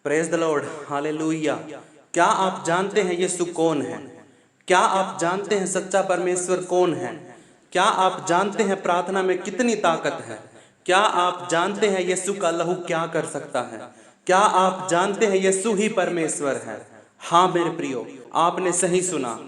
Praise the Lord, hallelujah. क्या आप जानते हैं यीशु कौन है? क्या आप जानते हैं सच्चा परमेश्वर कौन है? क्या आप जानते हैं प्रार्थना में कितनी ताकत है? क्या आप जानते हैं यीशु का लहू क्या कर सकता है? क्या आप जानते हैं यीशु ही परमेश्वर है? हाँ मेरे प्रियो, आपने सही सुना।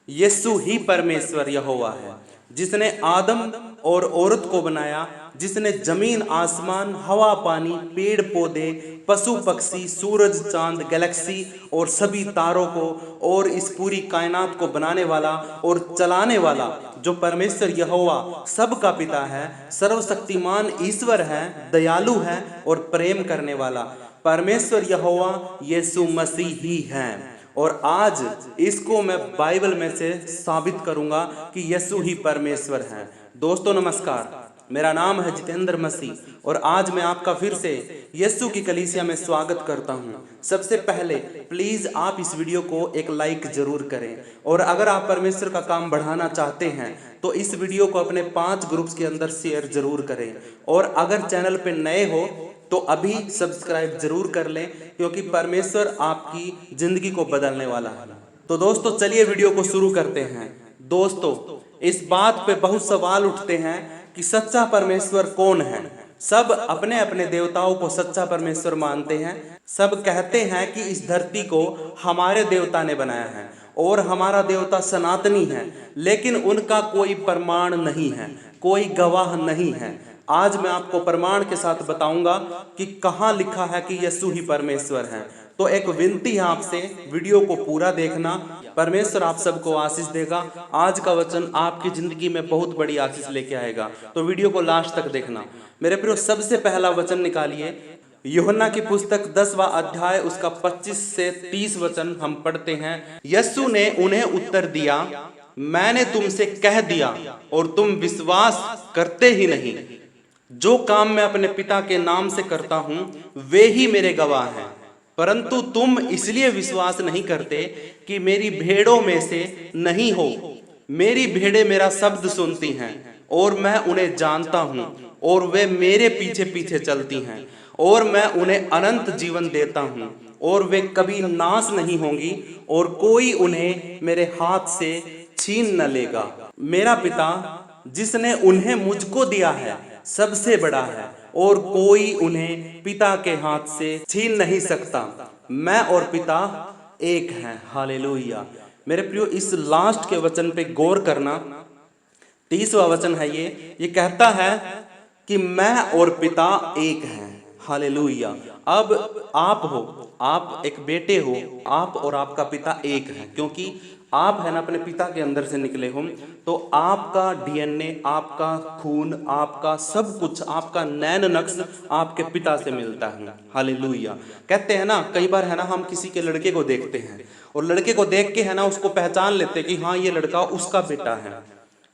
यीशु ही परमेश्वर यहोवा है, जिसने आदम और औरत को बनाया, जिसने जमीन आसमान हवा पानी पेड़ पौधे पशु पक्षी सूरज चांद गैलेक्सी और सभी तारों को और इस पूरी कायनात को बनाने वाला और चलाने वाला जो परमेश्वर यहोवा सबका पिता है, सर्वशक्तिमान ईश्वर है, दयालु है और प्रेम करने वाला परमेश्वर यहोवा यीशु मसीह ही है। और आज इसको मैं बाइबल में से साबित करूंगा कि यीशु ही परमेश्वर है। दोस्तों नमस्कार, मेरा नाम है जितेंद्र मसीह और आज मैं आपका फिर से यीशु की कलीसिया में स्वागत करता हूं। सबसे पहले प्लीज आप इस वीडियो को एक लाइक जरूर करें और अगर आप परमेश्वर का काम बढ़ाना चाहते हैं तो इस वीडियो को अपने 5 ग्रुप्स के अंदर शेयर जरूर करें। और अगर चैनल पे नए हो तो अभी सब्सक्राइब जरूर कर लें, क्योंकि परमेश्वर आपकी जिंदगी को बदलने वाला है। तो दोस्तों चलिए वीडियो को शुरू करते हैं। दोस्तों, इस बात पे बहुत सवाल उठते हैं कि सच्चा परमेश्वर कौन है। सब अपने अपने देवताओं को सच्चा परमेश्वर मानते हैं। सब कहते हैं कि इस धरती को हमारे देवता ने बनाया है और हमारा देवता सनातनी है, लेकिन उनका कोई प्रमाण नहीं है, कोई गवाह नहीं है। आज मैं आपको प्रमाण के साथ बताऊंगा कि कहाँ लिखा है कि यीशु ही परमेश्वर है। तो एक विनती है आपसे, वीडियो को पूरा देखना। परमेश्वर आप सबको आशीष देगा। आज का वचन आपकी जिंदगी में बहुत बड़ी आशीष लेके आएगा, तो वीडियो को लास्ट तक देखना। मेरे प्रियो, सबसे पहला वचन निकालिए, यूहन्ना की पुस्तक 10वां अध्याय उसका 25 से 30 वचन हम पढ़ते हैं। यीशु ने उन्हें उत्तर दिया, मैंने तुमसे कह दिया और तुम विश्वास करते ही नहीं। जो काम मैं अपने पिता के नाम से करता हूं वे ही मेरे गवाह हैं, परंतु तुम इसलिए विश्वास नहीं करते कि मेरी भेड़ों में से नहीं हो। मेरी भेड़ें मेरा शब्द सुनती हैं और मैं उन्हें जानता हूं और वे मेरे पीछे पीछे चलती हैं और मैं उन्हें अनंत जीवन देता हूं और वे कभी नाश नहीं होंगी और कोई उन्हें मेरे हाथ से छीन न लेगा। मेरा पिता जिसने उन्हें मुझको दिया है सबसे बड़ा है और कोई उन्हें पिता के हाथ से छीन नहीं सकता। मैं और पिता एक हैं। हालेलुया। मेरे प्रियो, इस लास्ट के वचन पे गौर करना। 30वां वचन है ये कहता है कि मैं और पिता एक हैं। हालेलुया। अब आप हो, आप एक बेटे हो, आप और आपका पिता एक है, क्योंकि आप है ना अपने पिता के अंदर से निकले हो। तो आपका डीएनए, आपका खून, आपका सब कुछ, आपका नैन नक्श आपके पिता से मिलता है। हालेलुया। कहते हैं ना, कई बार है ना हम किसी के लड़के को देखते हैं और लड़के को देख के है ना उसको पहचान लेते हैं कि हाँ ये लड़का उसका बेटा है,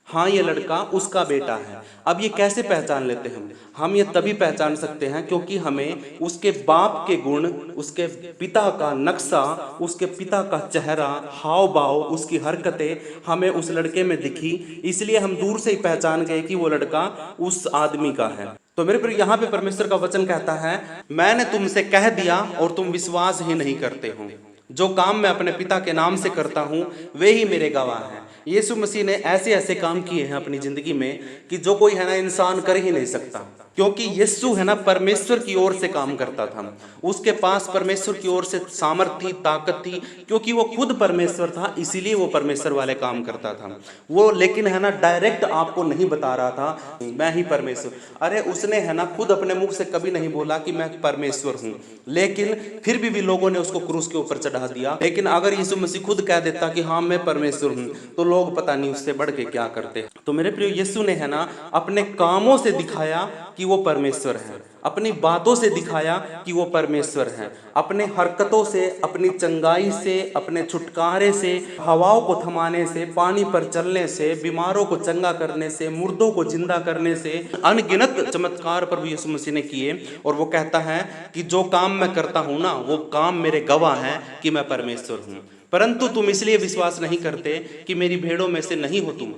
हाँ ये लड़का उसका बेटा है। अब ये कैसे पहचान लेते हैं हम ये तभी पहचान सकते हैं क्योंकि हमें उसके बाप के गुण, उसके पिता का नक्शा, उसके पिता का चेहरा, हाव भाव, उसकी हरकतें हमें उस लड़के में दिखी, इसलिए हम दूर से ही पहचान गए कि वो लड़का उस आदमी का है। तो मेरे पर यहाँ पे परमेश्वर का वचन कहता है, मैंने तुमसे कह दिया और तुम विश्वास ही नहीं करते हो। जो काम मैं अपने पिता के नाम से करता हूँ वे ही मेरे गवाह हैं। यीशु मसीह ने ऐसे ऐसे काम किए हैं अपनी जिंदगी में कि जो कोई है ना इंसान कर ही नहीं सकता, क्योंकि यीशु है ना परमेश्वर की ओर से काम करता था। उसके पास परमेश्वर की ओर से सामर्थ्य थी, ताकत थी, क्योंकि वो खुद परमेश्वर था, इसीलिए वो परमेश्वर वाले काम करता था वो। लेकिन है ना डायरेक्ट आपको नहीं बता रहा था मैं ही परमेश्वर। अरे उसने है ना खुद अपने मुख से कभी नहीं बोला कि मैं परमेश्वर हूँ, लेकिन फिर भी लोगों ने उसको क्रूस के ऊपर चढ़ा दिया। लेकिन अगर यीशु मसीह खुद कह देता कि हाँ मैं परमेश्वर हूँ, तो लोग पता नहीं उससे बढ़ के क्या करते। तो मेरे प्रिय, यीशु ने है ना अपने कामों से दिखाया कि वो परमेश्वर है, अपनी बातों से दिखाया कि वो परमेश्वर है, अपने हरकतों से, अपनी चंगाई से, अपने छुटकारे से, हवाओं को थमाने से, पानी पर चलने से, बीमारों को चंगा करने से, मुर्दों को जिंदा करने से अनगिनत चमत्कार प्रभु यीशु मसीह ने किए। और वो कहता है कि जो काम मैं करता हूँ ना वो काम मेरे गवाह हैं कि मैं परमेश्वर हूँ, परंतु तुम इसलिए विश्वास नहीं करते कि मेरी भेड़ों में से नहीं हो तुम।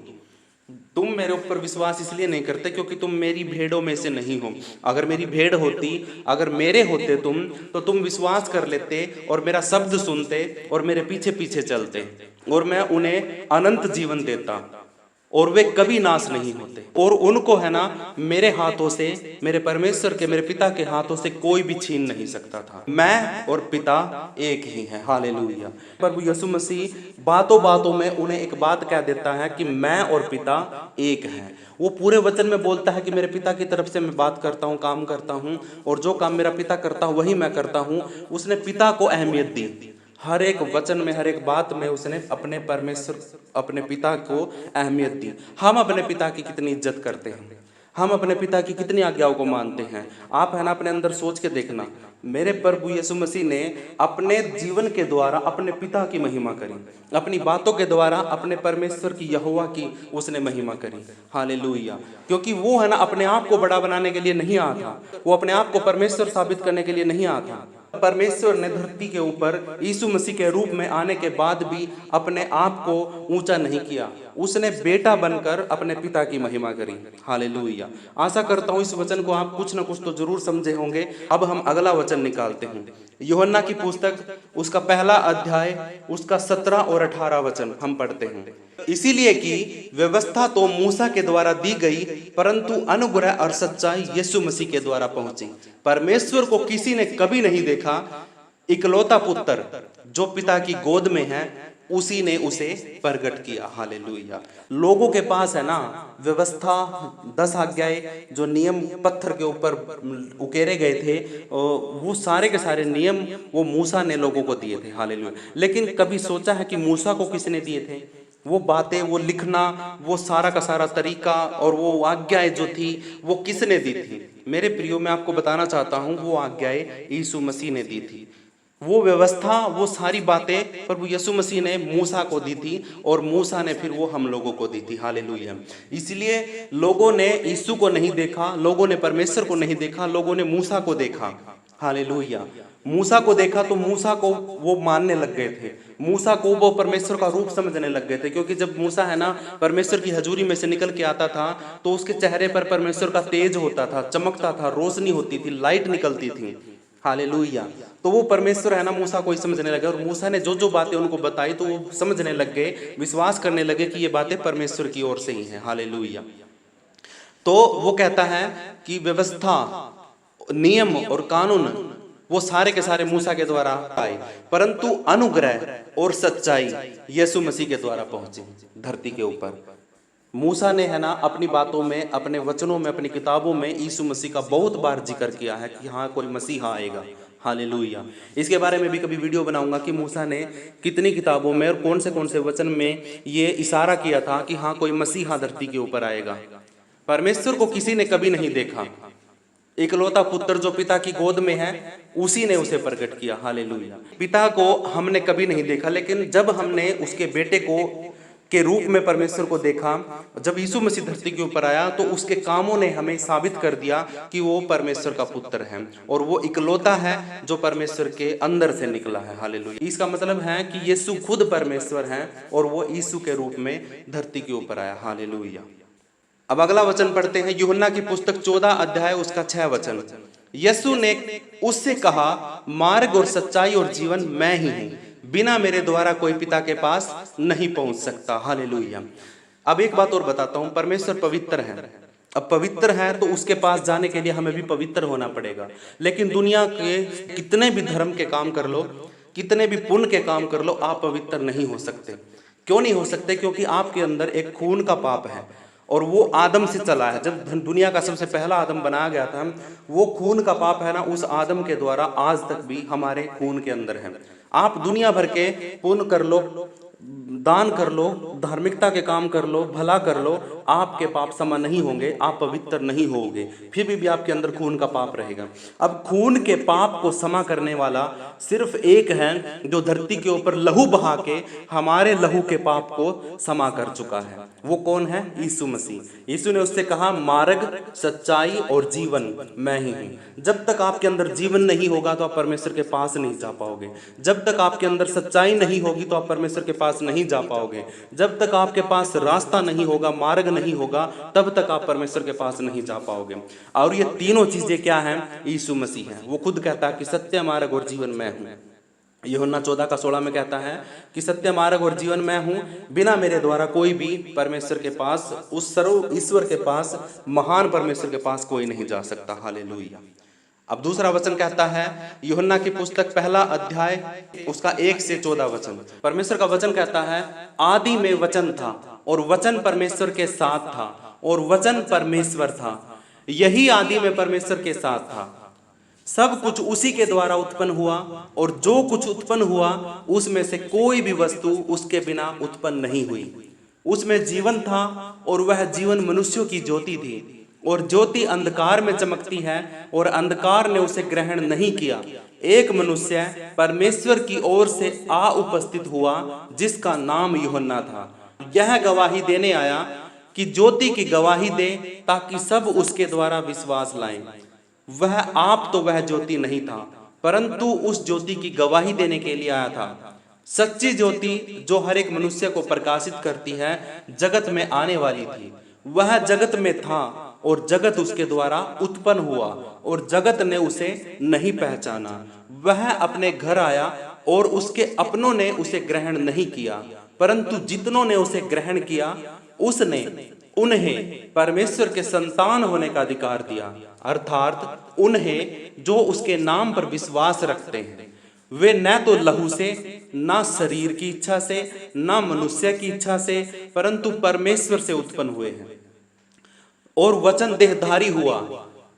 तुम मेरे ऊपर विश्वास इसलिए नहीं करते क्योंकि तुम मेरी भेड़ों में से नहीं हो। अगर मेरी भेड़ होती, अगर मेरे होते तुम, तो तुम विश्वास कर लेते और मेरा शब्द सुनते और मेरे पीछे पीछे चलते, और मैं उन्हें अनंत जीवन देता और वे कभी नाश नहीं होते। और उनको है ना मेरे हाथों से, मेरे परमेश्वर के, मेरे पिता के हाथों से कोई भी छीन नहीं सकता था। मैं और पिता एक ही है। हालेलुया। प्रभु यीशु मसीह बातों बातों में उन्हें एक बात कह देता है कि मैं और पिता एक हैं। वो पूरे वचन में बोलता है कि मेरे पिता की तरफ से मैं बात करता हूँ, काम करता हूँ, और जो काम मेरा पिता करता हूँ वही मैं करता हूँ। उसने पिता को अहमियत दी। हर एक वचन में, हर एक बात में उसने अपने परमेश्वर, अपने पिता को अहमियत दी। हम अपने पिता की कितनी इज्जत करते हैं, हम अपने पिता की कितनी आज्ञाओं को मानते हैं। आप है ना अपने अंदर सोच के देखना। मेरे प्रभु यीशु मसीह ने अपने जीवन के द्वारा अपने पिता की महिमा करी, अपनी बातों के द्वारा अपने परमेश्वर की, यहोवा की उसने महिमा करी। हालेलुया। क्योंकि वो है ना अपने आप को बड़ा बनाने के लिए नहीं आया था, वो अपने आप को परमेश्वर साबित करने के लिए नहीं आया था। परमेश्वर ने धरती के ऊपर यीशु मसीह के रूप में आने के बाद भी अपने आप को ऊंचा नहीं किया, उसने बेटा बनकर अपने पिता की महिमा करी। हालेलुया। आशा करता हूं इस वचन को आप कुछ ना कुछ तो जरूर समझे होंगे। अब हम अगला वचन निकालते हैं, यूहन्ना की पुस्तक उसका पहला अध्याय उसका 17 और 18 वचन हम पढ़ते हैं। इसीलिए कि व्यवस्था तो मूसा के द्वारा दी गई, परंतु अनुग्रह और सच्चाई यीशु मसीह के द्वारा पहुंची। परमेश्वर को किसी ने कभी नहीं देखा, इकलौता पुत्र जो पिता की गोद में है उसी ने उसे प्रकट किया। हालेलुया। लोगों के पास है ना व्यवस्था, 10 आज्ञाएं, जो नियम पत्थर के ऊपर उकेरे गए थे, वो सारे के सारे नियम वो मूसा ने लोगों को दिए थे। हालेलुया। लेकिन कभी सोचा है कि मूसा को किसने दिए थे? वो बातें, वो लिखना, वो सारा का सारा तरीका और वो आज्ञाएं जो थी वो किसने दी थी? मेरे प्रियो, मैं आपको बताना चाहता हूं वो आज्ञाएं यीशु मसीह ने दी थी। वो व्यवस्था, वो सारी बातें प्रभु यीशु मसीह ने मूसा को दी थी और मूसा ने फिर वो हम लोगों को दी थी। हालेलुया। इसलिए लोगों ने यीशु को नहीं देखा, लोगों ने परमेश्वर को नहीं देखा, लोगों ने मूसा को देखा। हालेलुया। मूसा को देखा तो मूसा को वो मानने लग गए थे, मूसा को वो परमेश्वर का रूप समझने लग गए थे। क्योंकि जब मूसा है ना परमेश्वर की हजूरी में से निकल के आता था तो उसके चेहरे पर परमेश्वर का तेज होता था, चमकता था, रोशनी होती थी, लाइट निकलती थी। हालेलुया। तो वो परमेश्वर है ना मूसा को ही समझने लगे, और मूसा ने जो जो बातें उनको बताई तो वो समझने लग गए, विश्वास करने लगे कि ये बातें परमेश्वर की ओर से ही हैं। हालेलुया। तो वो कहता है कि व्यवस्था, नियम और कानून वो सारे के सारे मूसा के द्वारा आए, परंतु अनुग्रह और सच्चाई यीशु मसीह के द्वारा पहुंची धरती के ऊपर। मूसा ने है ना अपनी बातों में, अपने वचनों में, अपनी किताबों में यीशु मसीह का बहुत बार जिक्र किया है कि हाँ कोई मसीहा आएगा। हालेलुया। इसके बारे में भी कभी वीडियो बनाऊंगा कि मूसा ने कितनी किताबों में और कौन से वचन में ये इशारा किया था कि हाँ कोई मसीहा धरती के ऊपर आएगा। परमेश्वर को किसी ने कभी नहीं देखा, इकलौता पुत्र जो पिता की गोद में है उसी ने उसे प्रकट किया। हालेलुया। पिता को हमने कभी नहीं देखा, लेकिन जब हमने उसके बेटे को के रूप में परमेश्वर को देखा, जब यीशु मसीह धरती के ऊपर आया तो उसके कामों ने हमें साबित कर दिया कि वो परमेश्वर का पुत्र है और वो इकलौता है जो परमेश्वर के अंदर से निकला है। हालेलुया। इसका मतलब है कि यीशु खुद परमेश्वर है और वो यीशु के रूप में धरती के ऊपर आया। हालेलुया। अब अगला वचन पढ़ते हैं, यूहन्ना की पुस्तक 14 अध्याय उसका 6 वचन। यीशु ने उससे कहा, मार्ग और सच्चाई और जीवन मैं ही हूं, बिना मेरे द्वारा कोई पिता के पास नहीं पहुंच सकता। हालेलुया। अब एक बात और बताता हूं, परमेश्वर पवित्र है। अब पवित्र है तो उसके पास जाने के लिए हमें भी पवित्र होना पड़ेगा। लेकिन दुनिया के कितने भी धर्म के काम कर लो, कितने भी पुण्य के काम कर लो, आप पवित्र नहीं हो सकते। क्यों नहीं हो सकते? क्योंकि आपके अंदर एक खून का पाप है और वो आदम से चला है। जब दुनिया का सबसे पहला आदम बनाया गया था, वो खून का पाप है ना, उस आदम के द्वारा आज तक भी हमारे खून के अंदर है। आप दुनिया भर के पुण्य कर लो, दान कर लो, धार्मिकता के काम कर लो, भला कर लो, आपके पाप क्षमा नहीं होंगे, आप पवित्र नहीं होगे, फिर भी आपके अंदर खून का पाप रहेगा। अब खून के पाप को क्षमा करने वाला सिर्फ एक है जो धरती के ऊपर लहू बहा के हमारे लहू के पाप को क्षमा कर चुका है। वो कौन है? यीशु मसीह। यीशु ने उससे कहा, मार्ग, सच्चाई और जीवन मैं ही हूँ। जब तक आपके अंदर जीवन नहीं होगा तो आप परमेश्वर के पास नहीं जा पाओगे। जब तक आपके अंदर सच्चाई नहीं होगी तो आप परमेश्वर के पास नहीं जा पाओगे। जब तक आपके पास रास्ता नहीं होगा, मार्ग नहीं होगा, तब तक आप परमेश्वर के पास नहीं जा पाओगे। और ये तीनों चीजें क्या हैं? यीशु मसीह है। वो खुद कहता है कि सत्य, मार्ग और जीवन मैं हूँ। यूहन्ना 14:16 में कहता है कि सत्य, मार्ग और जीवन मैं हूँ, बिना मेरे द्वारा कोई भी परमेश्वर के पास, उस सर्व ईश्वर के पास, महान परमेश्वर के पास कोई नहीं जा सकता। हालेलुया। अब दूसरा वचन कहता है, यूहन्ना की पुस्तक 1 अध्याय उसका 1 से 14 वचन। परमेश्वर का वचन कहता है, आदि में वचन था और वचन परमेश्वर के साथ था और वचन परमेश्वर था। यही आदि में परमेश्वर के साथ था। सब कुछ उसी के द्वारा उत्पन्न हुआ और जो कुछ उत्पन्न हुआ उसमें से कोई भी वस्तु उसके बिना उत्पन्न नहीं हुई। उसमें जीवन था और वह जीवन मनुष्यों की ज्योति थी। और ज्योति अंधकार में चमकती है और अंधकार ने उसे ग्रहण नहीं किया। एक मनुष्य परमेश्वर की ओर से आ उपस्थित हुआ जिसका नाम यूहन्ना था। यह गवाही देने आया कि ज्योति की गवाही दे ताकि सब उसके द्वारा विश्वास लाएं। वह आप तो वह ज्योति नहीं था, परंतु उस ज्योति की गवाही देने के लिए आया था। सच्ची ज्योति जो हर एक मनुष्य को प्रकाशित करती है जगत में आने वाली थी। वह जगत में था और जगत उसके द्वारा उत्पन्न हुआ और जगत ने उसे नहीं पहचाना। वह अपने घर आया और उसके अपनों ने उसे ग्रहण नहीं किया, परंतु जितनों ने उसे ग्रहण किया उसने उन्हें परमेश्वर के संतान होने का अधिकार दिया, अर्थात उन्हें जो उसके नाम पर विश्वास रखते हैं। वे न तो लहू से, न शरीर की इच्छा से, न मनुष्य की इच्छा से, परंतु परमेश्वर से उत्पन्न हुए हैं। और वचन देहधारी हुआ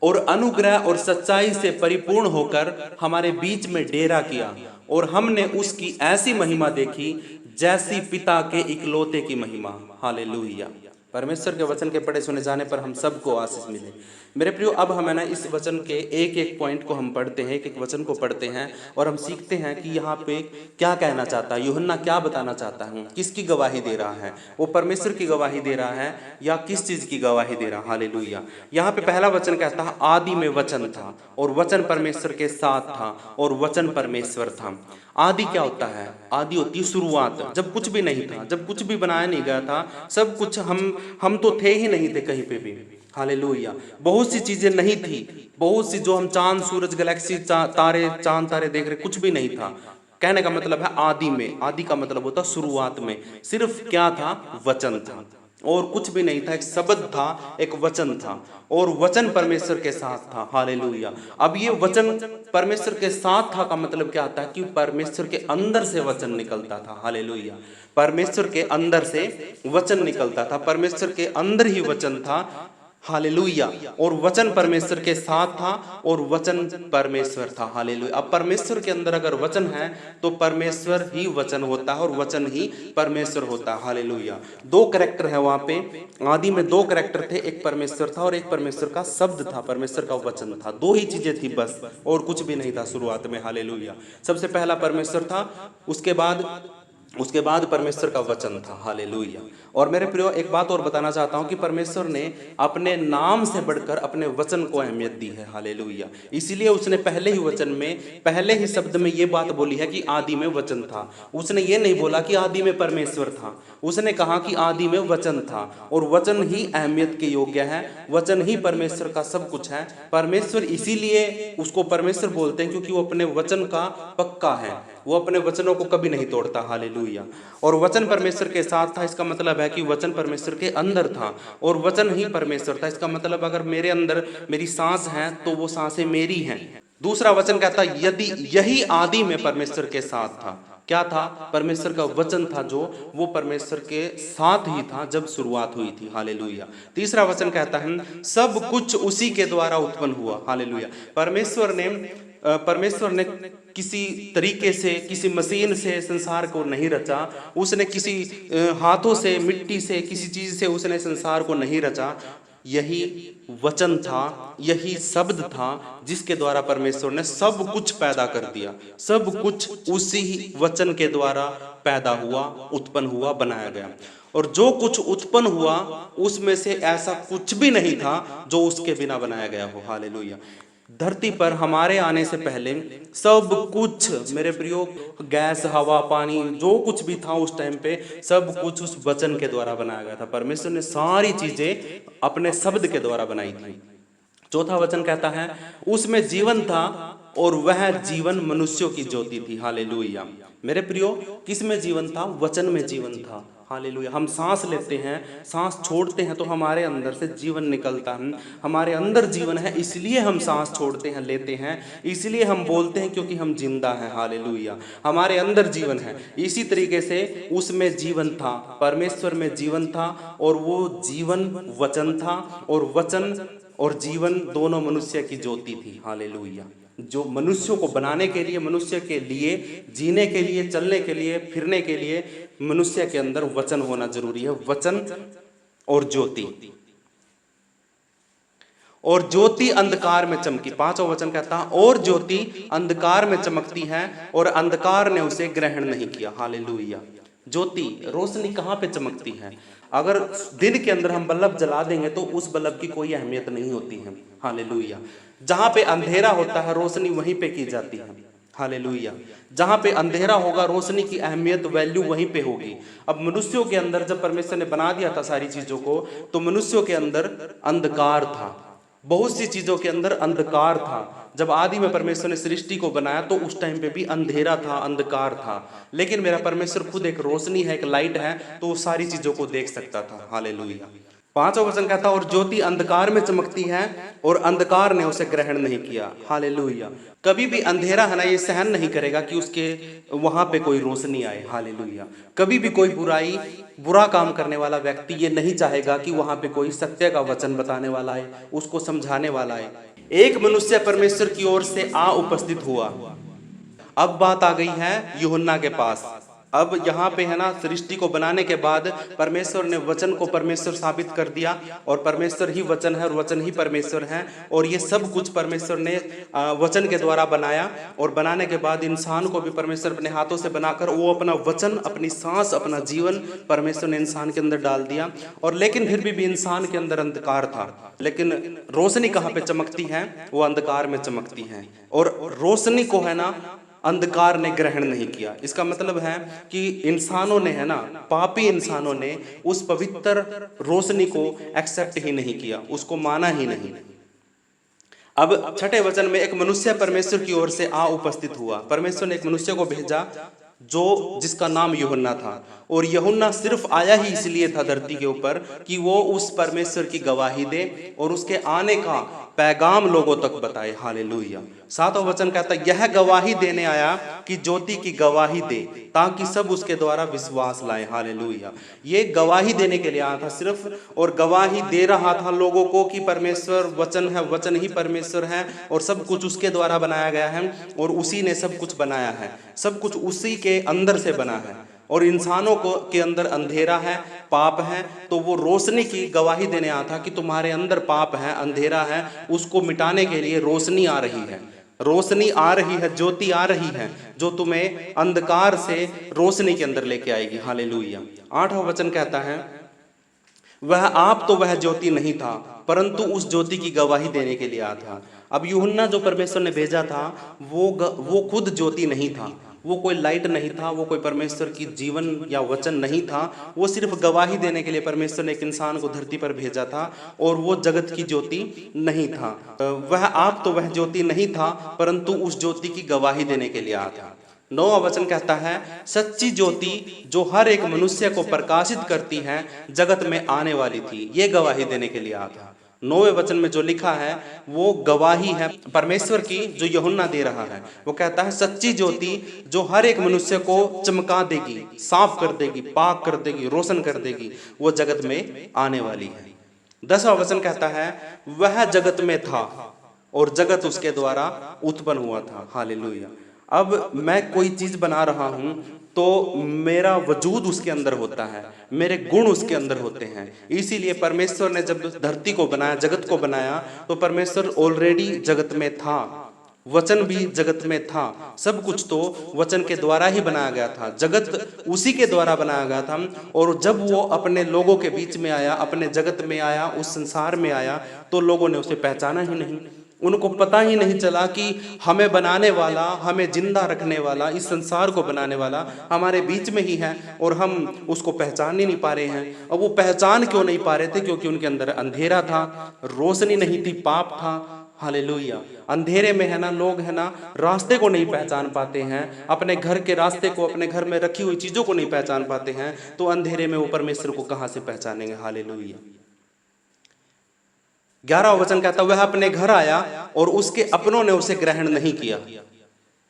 और अनुग्रह और सच्चाई से परिपूर्ण होकर हमारे बीच में डेरा किया और हमने उसकी ऐसी महिमा देखी जैसी पिता के इकलौते की महिमा। हालेलुया। परमेश्वर के वचन के पढ़े सुने जाने पर हम सबको आशीष मिले। मेरे प्रियो, अब हम है ना इस वचन के एक एक पॉइंट को हम पढ़ते हैं, एक एक वचन को पढ़ते हैं और हम सीखते हैं कि यहाँ पे क्या कहना चाहता है यूहन्ना, क्या बताना चाहता है, किसकी गवाही दे रहा है। वो परमेश्वर की गवाही दे रहा है या किस चीज की गवाही दे रहा है। हालेलुया। यहाँ पे पहला वचन कहता है, आदि में वचन था और वचन परमेश्वर के साथ था और वचन परमेश्वर था। आदि क्या होता है? आदि होती है शुरुआत, जब कुछ भी नहीं था, जब कुछ भी बनाया नहीं गया था, सब कुछ हम तो थे ही नहीं थे कहीं पे भी। हालेलुया। बहुत सी चीजें नहीं थी, बहुत सी जो हम चांद सूरज गैलेक्सी तारे चांद तारे देख रहे, कुछ भी नहीं था। कहने का मतलब है आदि में। आदि का मतलब होता शुरुआत में। सिर्फ क्या था? वचन था और कुछ भी नहीं था। एक शब्द था, एक वचन था और वचन परमेश्वर के साथ था। हालेलुया। अब ये वचन परमेश्वर के साथ था का मतलब क्या आता है कि परमेश्वर के अंदर से वचन निकलता था। हालेलुया। परमेश्वर के अंदर से वचन निकलता था, परमेश्वर के अंदर ही वचन था। हालेलुया। और वचन परमेश्वर के साथ था और वचन परमेश्वर था। हालेलुया। अब परमेश्वर के अंदर अगर वचन है तो परमेश्वर ही वचन होता है और वचन ही परमेश्वर होता है। हालेलुया। दो कैरेक्टर है वहां पे। आदि में दो कैरेक्टर थे, एक परमेश्वर था और एक परमेश्वर का शब्द था, परमेश्वर का वचन था। दो ही चीजें थी बस, और कुछ भी नहीं था शुरुआत में। हालेलुया। सबसे पहला परमेश्वर था, उसके बाद परमेश्वर का वचन था। हालेलुया। और मेरे प्रियो, एक बात और बताना चाहता हूं कि परमेश्वर ने अपने नाम से बढ़कर अपने वचन को अहमियत दी है। हालेलुया। इसीलिए उसने पहले ही वचन में, पहले ही शब्द में ये बात बोली है कि आदि में वचन था। उसने ये नहीं बोला कि आदि में परमेश्वर था, उसने कहा कि आदि में वचन था और वचन ही अहमियत के योग्य है, वचन ही परमेश्वर का सब कुछ है। परमेश्वर इसीलिए उसको परमेश्वर बोलते हैं क्योंकि वो अपने वचन का पक्का है, वो अपने वचनों को कभी नहीं तोड़ता। हालेलुया। और वचन परमेश्वर के साथ था, इसका मतलब है कि वचन परमेश्वर के अंदर था और वचन ही परमेश्वर था। इसका मतलब अगर मेरे अंदर मेरी सांस है तो वो सांसें मेरी हैं। दूसरा वचन कहता है, यदि यही आदि में परमेश्वर के साथ था। क्या था? परमेश्वर का वचन था जो वो परमेश्वर के साथ ही था जब शुरुआत हुई थी। हालेलुया। तीसरा वचन कहता है, सब कुछ उसी के द्वारा उत्पन्न हुआ। हालेलुया। परमेश्वर ने किसी तरीके से, किसी मशीन से संसार को नहीं रचा। उसने किसी हाथों से, मिट्टी से, किसी चीज से उसने संसार को नहीं रचा। यही वचन था, यही शब्द था जिसके द्वारा परमेश्वर ने सब कुछ पैदा कर दिया। सब कुछ उसी वचन के द्वारा पैदा हुआ, उत्पन्न हुआ, बनाया गया। और जो कुछ उत्पन्न हुआ उसमें से ऐसा कुछ भी नहीं था जो उसके बिना बनाया गया हो। हालेलुया। धरती पर हमारे आने से पहले सब कुछ, मेरे प्रियो, गैस, हवा, पानी, जो कुछ भी था उस टाइम पे, सब कुछ उस वचन के द्वारा बनाया गया था। परमेश्वर ने सारी चीजें अपने शब्द के द्वारा बनाई थी। चौथा वचन कहता है उसमें जीवन था और वह जीवन मनुष्यों की ज्योति थी। हालेलुया। मेरे प्रियो, किस में जीवन था? वचन में जीवन था। हालेलुया। हम सांस लेते हैं, सांस छोड़ते हैं तो हमारे अंदर से जीवन निकलता है। हमारे अंदर जीवन है, इसलिए हम सांस छोड़ते हैं, लेते हैं, इसलिए हम बोलते हैं, क्योंकि हम जिंदा हैं। हालेलुया। हमारे अंदर जीवन है। इसी तरीके से उसमें जीवन था, परमेश्वर में जीवन था, और वो जीवन वचन था, और वचन और जीवन दोनों मनुष्य की ज्योति थी। हालेलुया। जो मनुष्यों को बनाने के लिए, मनुष्य के लिए जीने के लिए, चलने के लिए, फिरने के लिए मनुष्य के अंदर वचन होना जरूरी है। वचन और ज्योति। और ज्योति अंधकार में चमकी। पांचवा वचन कहता है और ज्योति अंधकार में चमकती है और अंधकार ने उसे ग्रहण नहीं किया। हालेलुया। ज्योति, रोशनी कहाँ पे चमकती है? अगर दिन के अंदर हम बल्ब जला देंगे तो उस बल्ब की कोई अहमियत नहीं होती है। हालेलुया। जहाँ पे अंधेरा होता है रोशनी वहीं पे की जाती है। हालेलुया। जहाँ पे अंधेरा होगा रोशनी की अहमियत, वैल्यू वहीं पे होगी। अब मनुष्यों के अंदर जब परमेश्वर ने बना दिया था सारी चीजों को, तो मनुष्यों के अंदर अंधकार था, बहुत सी चीजों के अंदर अंधकार था। जब आदि में परमेश्वर ने सृष्टि को बनाया तो उस टाइम पे भी अंधेरा था, अंधकार था, लेकिन मेरा परमेश्वर खुद एक रोशनी है, एक लाइट है, तो वो सारी चीजों को देख सकता था। हालेलुया। पांचवा वचन कहता और ज्योति अंधकार में चमकती है और अंधकार ने उसे ग्रहण नहीं किया। हालेलुया। कभी भी अंधेरा है ना, ये सहन नहीं करेगा कि उसके वहां पे कोई रोशनी आए। हालेलुया। कभी भी कोई बुरा काम करने वाला व्यक्ति ये नहीं चाहेगा कि वहां पे कोई सत्य का वचन बताने वाला है, उसको समझाने वाला है। एक मनुष्य परमेश्वर की ओर से आ उपस्थित हुआ। अब बात आ गई है यूहन्ना के पास। अब यहाँ पे है ना, सृष्टि को बनाने के बाद परमेश्वर ने वचन को परमेश्वर साबित कर दिया, और परमेश्वर ही वचन है और वचन ही परमेश्वर है, और ये सब कुछ परमेश्वर ने वचन के द्वारा बनाया। और बनाने के बाद इंसान को भी परमेश्वर अपने हाथों से बनाकर वो अपना वचन, अपनी सांस, अपना जीवन परमेश्वर ने इंसान के अंदर डाल दिया। और लेकिन फिर भी इंसान के अंदर अंधकार था, लेकिन रोशनी कहाँ पे चमकती है? वो अंधकार में चमकती है। और रोशनी को है ना अंधकार ने ग्रहण नहीं किया। इसका मतलब है कि इंसानों ने, है ना, पापी इंसानों ने उस पवित्र रोशनी को एक्सेप्ट ही नहीं किया, उसको माना ही नहीं। अब छठे वचन में एक मनुष्य परमेश्वर की ओर से आ उपस्थित हुआ। परमेश्वर ने एक मनुष्य को भेजा जिसका नाम यूहन्ना था, और यूहन्ना सिर्फ आया ही इसलिए था धरती के ऊपर कि वो उस परमेश्वर की गवाही दे और उसके आने का पैगाम लोगों तक बताए। हालेलुया। सातवां वचन कहता है यह गवाही देने आया कि ज्योति की गवाही दे, ताकि सब उसके द्वारा विश्वास लाए। हालेलुया। ये गवाही देने के लिए आया था सिर्फ, और गवाही दे रहा था लोगों को कि परमेश्वर वचन है, वचन ही परमेश्वर है, और सब कुछ उसके द्वारा बनाया गया है, और उसी ने सब कुछ बनाया है, सब कुछ उसी के अंदर से बना है। और इंसानों को के अंदर अंधेरा है, पाप है, तो वो रोशनी की गवाही देने आया था कि तुम्हारे अंदर पाप है, अंधेरा है, उसको मिटाने के लिए रोशनी आ रही है, रोशनी आ रही है, ज्योति आ रही है, जो तुम्हें अंधकार से रोशनी के अंदर लेके आएगी। हालेलुया। आठवां वचन कहता है वह आप तो वह ज्योति नहीं था, परंतु उस ज्योति की गवाही देने के लिए आया था। अब यूहन्ना जो परमेश्वर ने भेजा था वो खुद ज्योति नहीं था, वो कोई लाइट नहीं था, वो कोई परमेश्वर की जीवन या वचन नहीं था, वो सिर्फ गवाही देने के लिए परमेश्वर ने एक इंसान को धरती पर भेजा था, और वो जगत की ज्योति नहीं था। वह आप तो वह ज्योति नहीं था, परंतु उस ज्योति की गवाही देने के लिए आया था। नौवां वचन कहता है सच्ची ज्योति जो हर एक मनुष्य को प्रकाशित करती है जगत में आने वाली थी, ये गवाही देने के लिए आया था। 9वें वचन में जो लिखा है वो गवाही है परमेश्वर की, जो यूहन्ना दे रहा है। वो कहता है सच्ची ज्योति जो हर एक मनुष्य को चमका देगी, साफ कर देगी, पाक कर देगी, रोशन कर देगी, वो जगत में आने वाली है। 10वां वचन कहता है वह जगत में था और जगत उसके द्वारा उत्पन्न हुआ था। हालेलुया। अब मैं कोई चीज बना रहा हूं तो मेरा वजूद उसके अंदर होता है, मेरे गुण उसके अंदर होते हैं। इसीलिए परमेश्वर ने जब धरती को बनाया, जगत को बनाया, तो परमेश्वर ऑलरेडी जगत में था, वचन भी जगत में था, सब कुछ तो वचन के द्वारा ही बनाया गया था, जगत उसी के द्वारा बनाया गया था। और जब वो अपने लोगों के बीच में आया, अपने जगत में आया, उस संसार में आया, तो लोगों ने उसे पहचाना ही नहीं। उनको पता ही नहीं चला कि हमें बनाने वाला, हमें जिंदा रखने वाला, इस संसार को बनाने वाला हमारे बीच में ही है, और हम उसको पहचान ही नहीं पा रहे हैं। अब वो पहचान क्यों नहीं पा रहे थे? क्योंकि उनके अंदर अंधेरा था, रोशनी नहीं थी, पाप था। हालेलुया। अंधेरे में है ना, लोग है ना रास्ते को नहीं पहचान पाते हैं, अपने घर के रास्ते को, अपने घर में रखी हुई चीजों को नहीं पहचान पाते हैं, तो अंधेरे में वो परमेश्वर को कहां से पहचानेंगे? हालेलुया। 11वां वचन कहता है, वह अपने घर आया और उसके अपनों ने उसे ग्रहण नहीं किया।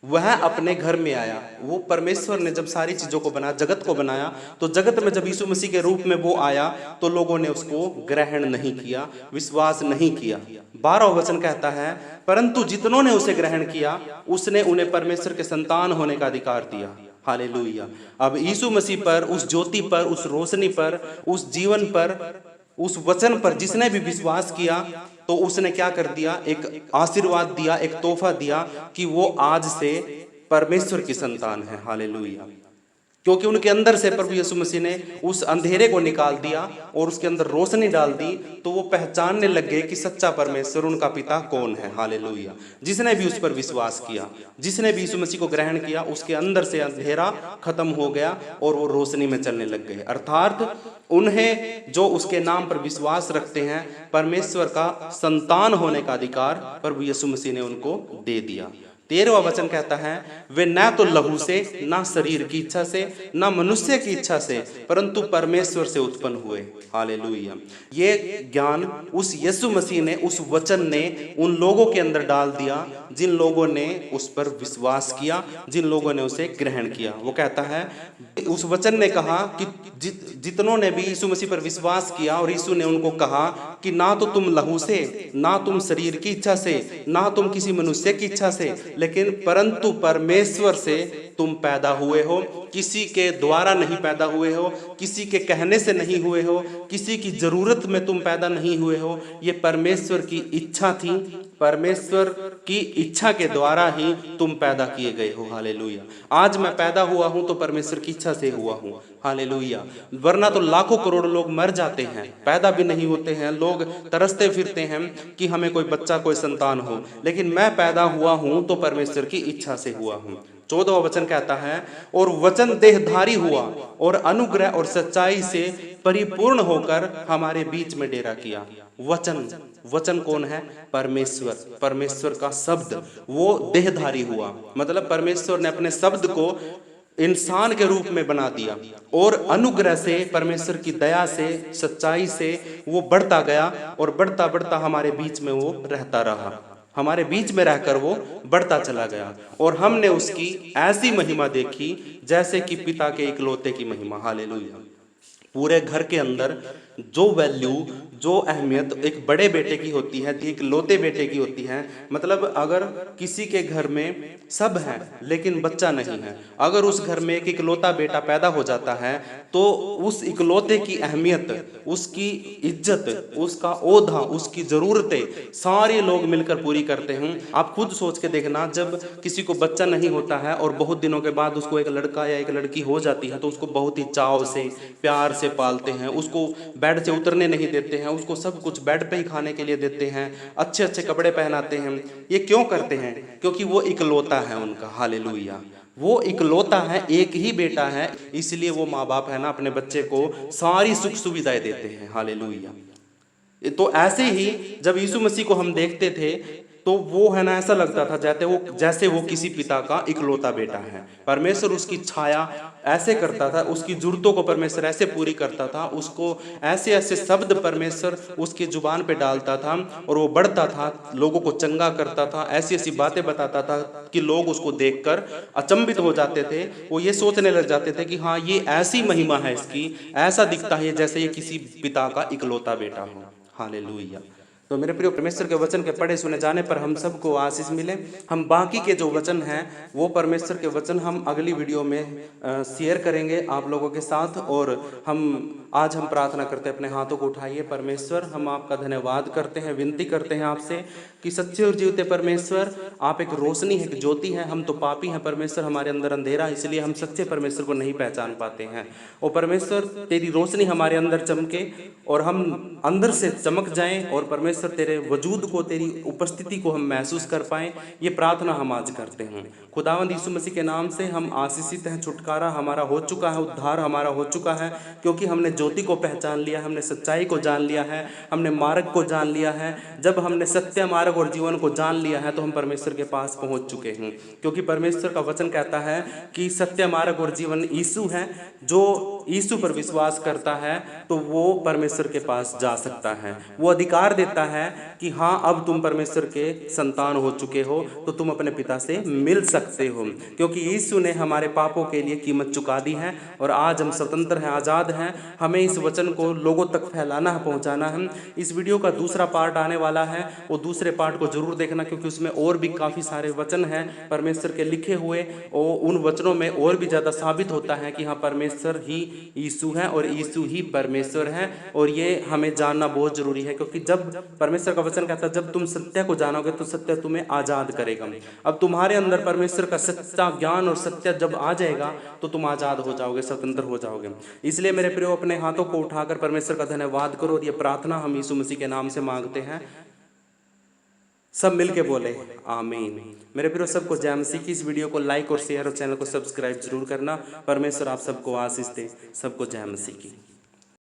वह अपने घर में आया। वो परमेश्वर ने जब सारी चीजों को बनाया, जगत को बनाया, तो जगत में जब यीशु मसीह के रूप में वो आया, तो लोगों ने उसको ग्रहण नहीं किया, विश्वास नहीं किया। 12वां वचन कहता है, परंतु जितनों ने उसे ग्रहण किया, उसने उन्हें परमेश्वर के संतान होने का अधिकार दिया। हालेलुया। अब यीशु मसीह पर, उस ज्योति पर, उस रोशनी पर, उस जीवन पर, उस वचन पर जिसने भी विश्वास किया, तो उसने क्या कर दिया? एक आशीर्वाद दिया, एक तोहफा दिया कि वो आज से परमेश्वर की संतान है। हालेलुया। क्योंकि उनके अंदर से प्रभु यीशु मसीह ने उस अंधेरे को निकाल दिया और उसके अंदर रोशनी डाल दी, तो वो पहचानने लग गए कि सच्चा परमेश्वर, उनका पिता कौन है। हालेलुया। जिसने भी उस पर विश्वास किया, जिसने भी यीशु मसीह को ग्रहण किया, उसके अंदर से अंधेरा खत्म हो गया और वो रोशनी में चलने लग गए। अर्थात उन्हें, जो उसके नाम पर विश्वास रखते हैं, परमेश्वर का संतान होने का अधिकार प्रभु यीशु मसीह ने उनको दे दिया। 13वां वचन कहता है, वे न तो लहू से, न शरीर की इच्छा से, न मनुष्य की इच्छा से, परंतु परमेश्वर से उत्पन्न हुए। हालेलुया। ये ज्ञान उस यीशु मसीह ने, उस वचन ने उन लोगों के अंदर डाल दिया जिन लोगों ने उस पर विश्वास किया, जिन लोगों ने उसे ग्रहण किया। वो कहता है, उस वचन ने कहा कि जितनों ने भी यीशु मसीह पर विश्वास किया, और यीशु ने उनको कहा कि ना तो तुम लहू से, ना तुम शरीर की इच्छा से, ना तुम किसी मनुष्य की इच्छा से, लेकिन परंतु परमेश्वर से तुम पैदा हुए हो। किसी के द्वारा नहीं पैदा हुए हो, किसी के कहने से नहीं हुए हो, किसी की जरूरत में तुम पैदा नहीं हुए हो। ये परमेश्वर की इच्छा थी, परमेश्वर की इच्छा के द्वारा ही तुम पैदा किए गए हो। हालेलुया। आज मैं पैदा हुआ हूं तो परमेश्वर की इच्छा से हुआ हूं। हालेलुया। वरना तो लाखों करोड़ लोग मर जाते हैं, पैदा भी नहीं होते हैं, लोग तरसते फिरते हैं कि हमें कोई बच्चा, कोई संतान हो, लेकिन मैं पैदा हुआ हूं तो परमेश्वर की इच्छा से हुआ हूं। 14वां वचन कहता है, और वचन देहधारी हुआ और अनुग्रह और सच्चाई से परिपूर्ण होकर हमारे बीच में डेरा किया। वचन, वचन कौन है? परमेश्वर। परमेश्वर का शब्द वो देहधारी हुआ, मतलब परमेश्वर ने अपने शब्द को इंसान के रूप में बना दिया, और अनुग्रह से, परमेश्वर की दया से, सच्चाई से वो बढ़ता गया, और बढ़ता बढ़ता हमारे बीच में वो रहता रहा, हमारे बीच में रहकर वो बढ़ता चला गया, और हमने उसकी ऐसी महिमा देखी जैसे कि पिता के इकलौते की महिमा। हालेलुया। पूरे घर के अंदर जो वैल्यू, जो अहमियत एक बड़े बेटे की होती है, एक लौते बेटे की होती है। मतलब अगर किसी के घर में सब है लेकिन बच्चा नहीं है, अगर उस घर में एक इकलौता बेटा पैदा हो जाता है, तो उस इकलौते की अहमियत, उसकी इज्जत, उसका ओधा, उसकी जरूरतें सारे लोग मिलकर पूरी करते हैं। आप खुद सोच के देखना, जब किसी को बच्चा नहीं होता है और बहुत दिनों के बाद उसको एक लड़का या एक लड़की हो जाती है, तो उसको बहुत ही चाव से, प्यार से पालते हैं, उसको बेड से उतरने नहीं देते हैं, उसको सब कुछ बेड पे ही खाने के लिए देते हैं, अच्छे अच्छे कपड़े पहनाते हैं। ये क्यों करते हैं? क्योंकि वो इकलौता है उनका। हालेलुया। वो इकलौता है, एक ही बेटा है, इसलिए वो माँ बाप है ना, अपने बच्चे को सारी सुख सुविधाएं देते हैं। हालेलुया। तो ऐसे ही जब यीशु मसीह को हम देखते थे, तो वो है ना, ऐसा लगता था जैसे वो किसी पिता का इकलौता बेटा है। परमेश्वर उसकी छाया ऐसे करता था, उसकी जरूरतों को परमेश्वर ऐसे पूरी करता था, उसको ऐसे ऐसे शब्द परमेश्वर उसकी जुबान पे डालता था, और वो बढ़ता था, लोगों को चंगा करता था, ऐसी ऐसी बातें बताता था कि लोग उसको देखकर अचंभित हो जाते थे। वो ये सोचने लग जाते थे कि हाँ, ये ऐसी महिमा है इसकी, ऐसा दिखता है जैसे ये किसी पिता का इकलौता बेटा हो। हालेलुया। तो मेरे प्रिय, परमेश्वर के वचन के पढ़े सुने जाने पर हम सबको आशीष मिले। हम बाकी के जो वचन हैं वो परमेश्वर के वचन हम अगली वीडियो में शेयर करेंगे आप लोगों के साथ। और आज हम प्रार्थना करते हैं, अपने हाथों को उठाइए। परमेश्वर, हम आपका धन्यवाद करते हैं, विनती करते हैं आपसे कि सच्चे और जीवते परमेश्वर, आप एक रोशनी है, एक ज्योति है। हम तो पापी हैं परमेश्वर, हमारे अंदर अंधेरा, इसलिए हम सच्चे परमेश्वर को नहीं पहचान पाते हैं। और परमेश्वर, तेरी रोशनी हमारे अंदर चमके और हम अंदर से चमक जाएं और परमेश्वर तेरे वजूद को, तेरी उपस्थिति को हम महसूस कर पाएं। ये प्रार्थना हम आज करते हैं। खुदावंद यीशु मसीह के नाम से हम आशीषित हैं। छुटकारा हमारा हो चुका है, उद्धार हमारा हो चुका है, क्योंकि हमने ज्योति को पहचान लिया, हमने सच्चाई को जान लिया है, हमने मार्ग को जान लिया है। जब हमने सत्य, मार्ग और जीवन को जान लिया है तो हम परमेश्वर के पास पहुंच चुके हैं, क्योंकि परमेश्वर का वचन कहता है कि सत्य, मार्ग और जीवन यीशु है। जो यीशु पर विश्वास करता है तो वो परमेश्वर के पास जा सकता है। वो अधिकार देता है कि हाँ, अब तुम परमेश्वर के संतान हो चुके हो तो तुम अपने पिता से मिल सकते हो, क्योंकि यीशु ने हमारे पापों के लिए कीमत चुका दी है और आज हम स्वतंत्र हैं, आज़ाद हैं। हमें इस वचन को लोगों तक फैलाना है, पहुंचाना है। इस वीडियो का दूसरा पार्ट आने वाला है, वो दूसरे पार्ट को जरूर देखना, क्योंकि उसमें और भी काफ़ी सारे वचन हैं परमेश्वर के लिखे हुए। और उन वचनों में और भी ज़्यादा साबित होता है कि हाँ, परमेश्वर ही यीशु है और यीशु ही परमेश्वर है। और ये हमें जानना बहुत जरूरी है, क्योंकि जब परमेश्वर का वचन कहता है जब तुम सत्य को जानोगे तो सत्य तुम्हें आजाद करेगा। अब तुम्हारे अंदर परमेश्वर का सच्चा ज्ञान और सत्य जब आ जाएगा तो तुम आजाद हो जाओगे, स्वतंत्र हो जाओगे। इसलिए मेरे प्रियो, अपने हाथों को उठाकर परमेश्वर का धन्यवाद करो। और ये प्रार्थना हम यीशु मसीह के नाम से मांगते हैं। सब मिलके बोले आमीन। मेरे प्रियो, सबको जय मसीह की। इस वीडियो को लाइक और शेयर और चैनल को सब्सक्राइब जरूर करना। परमेश्वर आप सबको आशीष दे। सबको जय मसीह की।